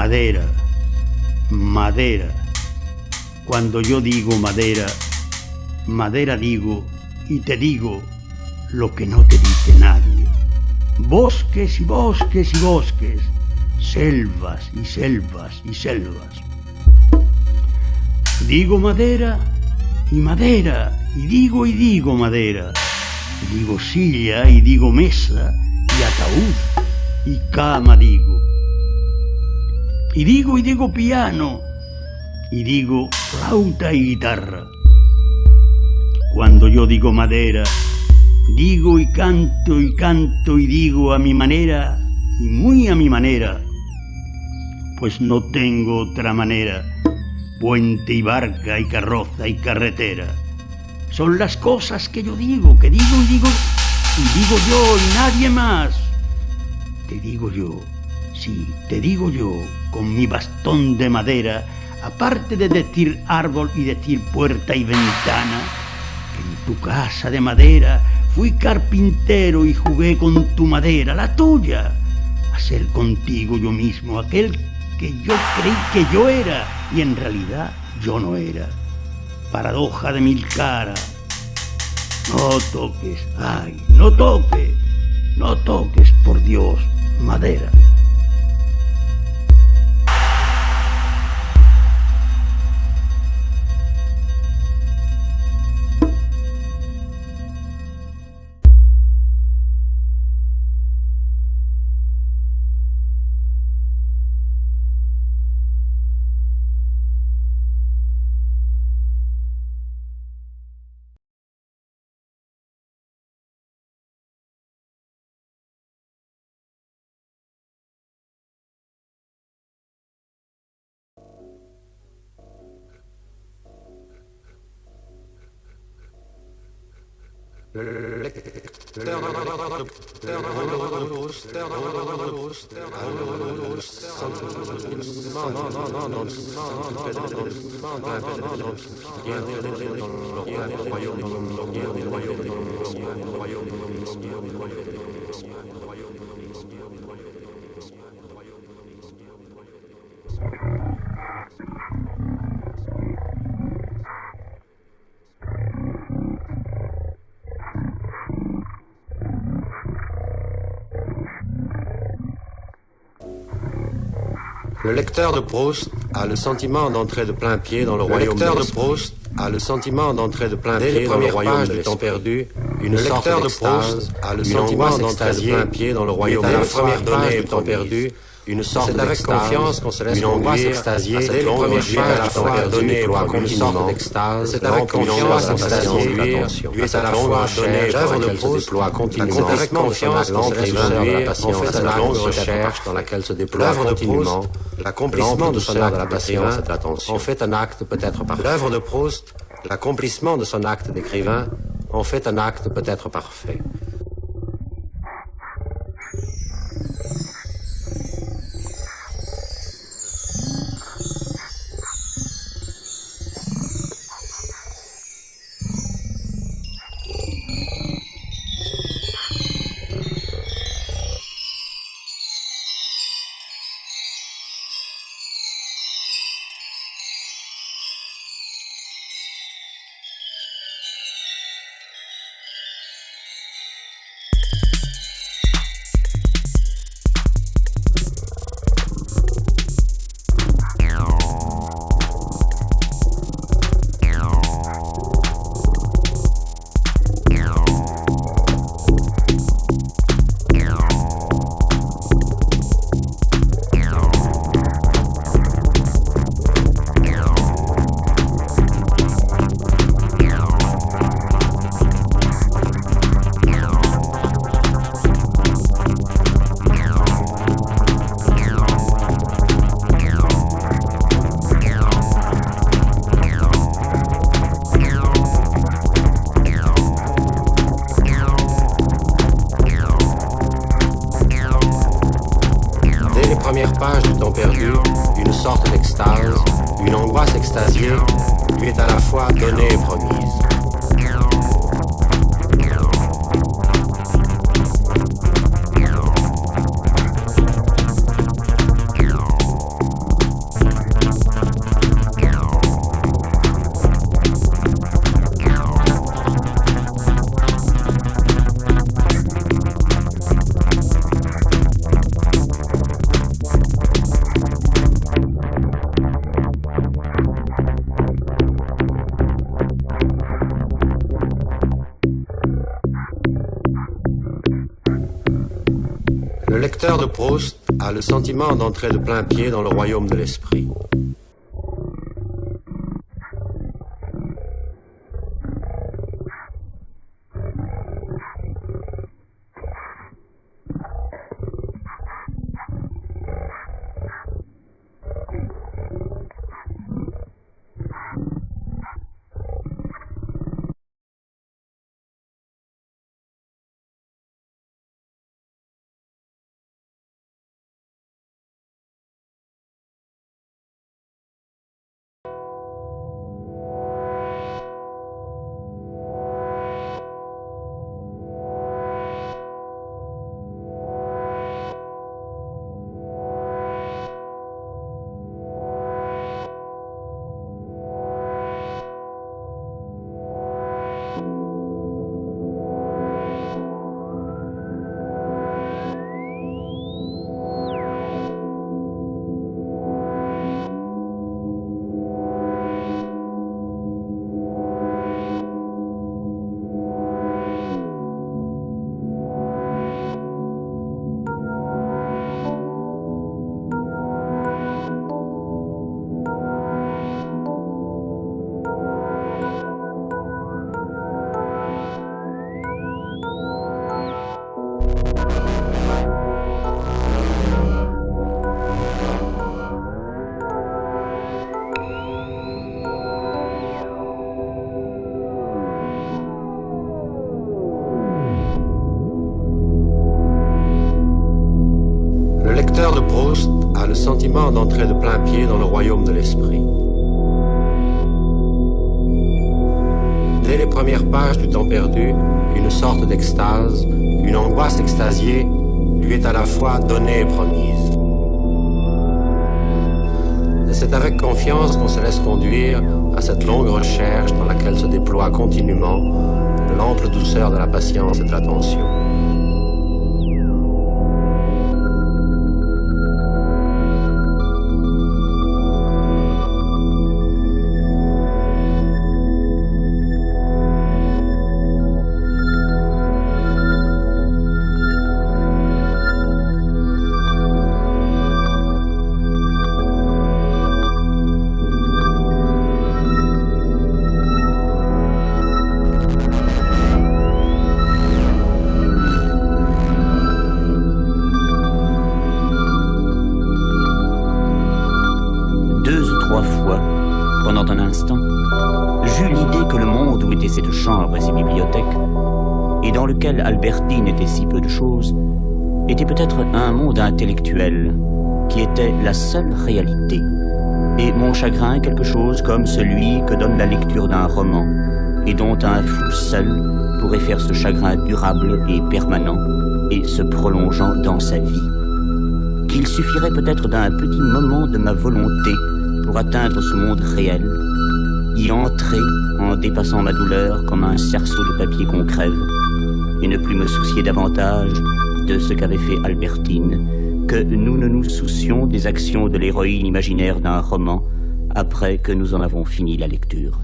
Madera, madera. Cuando yo digo madera, madera digo y te digo lo que no te dice nadie. Bosques y bosques y bosques, selvas y selvas y selvas. Digo madera y madera, y digo madera. Digo silla y digo mesa y ataúd y cama digo. Y digo piano y digo flauta y guitarra. Cuando yo digo madera, digo y canto y digo a mi manera y muy a mi manera, pues no tengo otra manera. Puente y barca y carroza y carretera son las cosas que yo digo, que digo y digo yo y nadie más. Te digo yo, sí, te digo yo, con mi bastón de madera, aparte de decir árbol y decir puerta y ventana, que en tu casa de madera fui carpintero y jugué con tu madera, la tuya, a ser contigo yo mismo, aquel que yo creí que yo era y en realidad yo no era. Paradoja de mil caras. No toques, ay, no toques, por Dios, madera. Le lecteur de Proust a le sentiment d'entrer de plein pied dans le royaume de Proust a le sentiment d'entrer de plein pied dans le royaume du temps perdu, une sorte d'extase, a le sentiment d'entrer de plein pied dans le royaume de la première donnée du temps perdu, une sorte d'extase, avec confiance qu'on se laisse conduire extasier, dès les premières pages à la fois données une sorte d'extase, c'est avec confiance extasiée, lui est à la fois donné l'œuvre de Proust, avec confiance qu'on se laisse conduire, on fait une longue recherche dans laquelle se déploie continuellement l'accomplissement de son acte de la patience et de l'attention. On fait un acte peut-être parfait. L'œuvre de Proust, l'accomplissement de son acte d'écrivain, on fait un acte peut-être parfait. Première page du temps perdu, une sorte d'extase, une angoisse extasiée, lui est à la fois donnée et promise. lecteur de Proust a le sentiment d'entrer de plein pied dans le royaume de l'esprit. Le lecteur de Proust a le sentiment d'entrer de plein pied dans le royaume de l'esprit. Dès les premières pages du Temps perdu, une sorte d'extase, une angoisse extasiée, lui est à la fois donnée et promise. Et c'est avec confiance qu'on se laisse conduire à cette longue recherche dans laquelle se déploie continuellement l'ample douceur de la patience et de l'attention. Pendant un instant, j'eus l'idée que le monde où étaient cette chambre et ces bibliothèques, et dans lequel Albertine était si peu de choses, était peut-être un monde intellectuel, qui était la seule réalité, et mon chagrin quelque chose comme celui que donne la lecture d'un roman, et dont un fou seul pourrait faire ce chagrin durable et permanent, et se prolongeant dans sa vie. Qu'il suffirait peut-être d'un petit moment de ma volonté pour atteindre ce monde réel, y entrer en dépassant ma douleur comme un cerceau de papier qu'on crève, et ne plus me soucier davantage de ce qu'avait fait Albertine, que nous ne nous soucions des actions de l'héroïne imaginaire d'un roman après que nous en avons fini la lecture.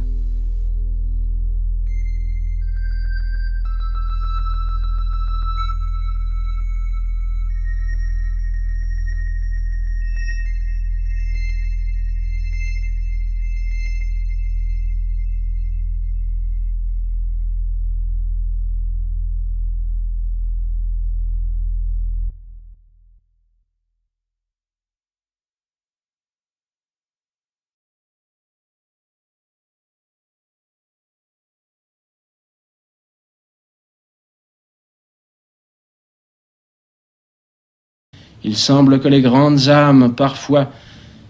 Il semble que les grandes âmes, parfois,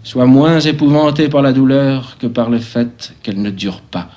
soient moins épouvantées par la douleur que par le fait qu'elle ne dure pas.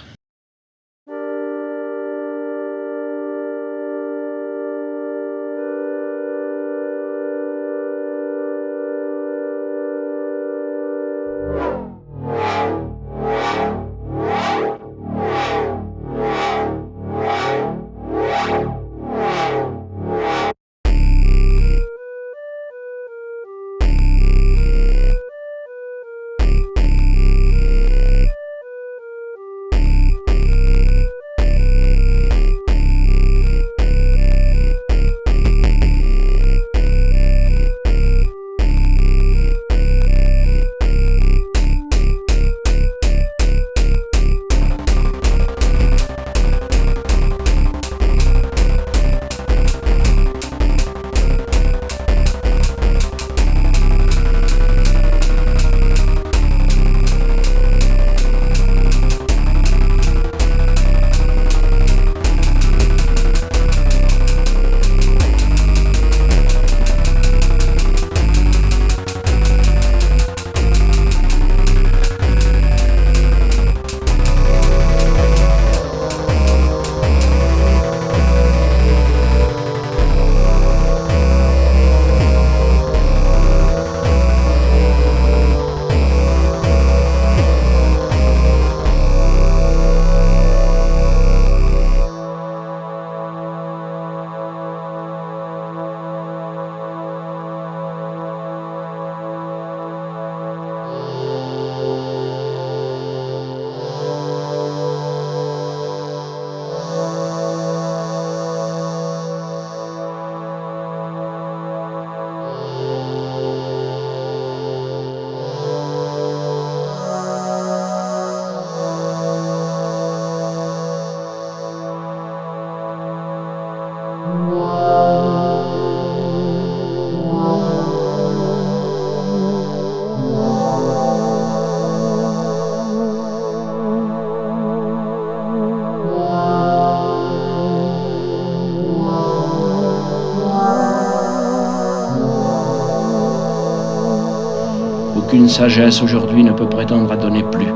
qu'aucune sagesse aujourd'hui ne peut prétendre à donner plus.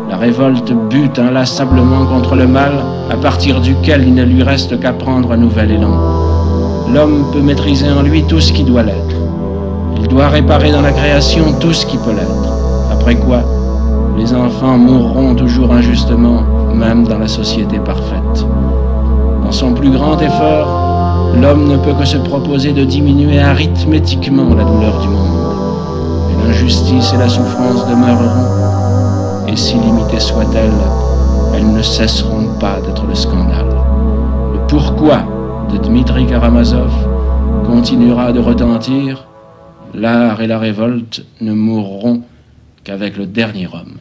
La révolte bute inlassablement contre le mal, à partir duquel il ne lui reste qu'à prendre un nouvel élan. L'homme peut maîtriser en lui tout ce qui doit l'être. Il doit réparer dans la création tout ce qui peut l'être. Après quoi, les enfants mourront toujours injustement, même dans la société parfaite. Dans son plus grand effort, l'homme ne peut que se proposer de diminuer arithmétiquement la douleur du monde. Et l'injustice et la souffrance demeureront, et si limitées soient-elles, elles ne cesseront pas d'être le scandale. Le pourquoi de Dmitri Karamazov continuera de retentir. L'art et la révolte ne mourront qu'avec le dernier homme.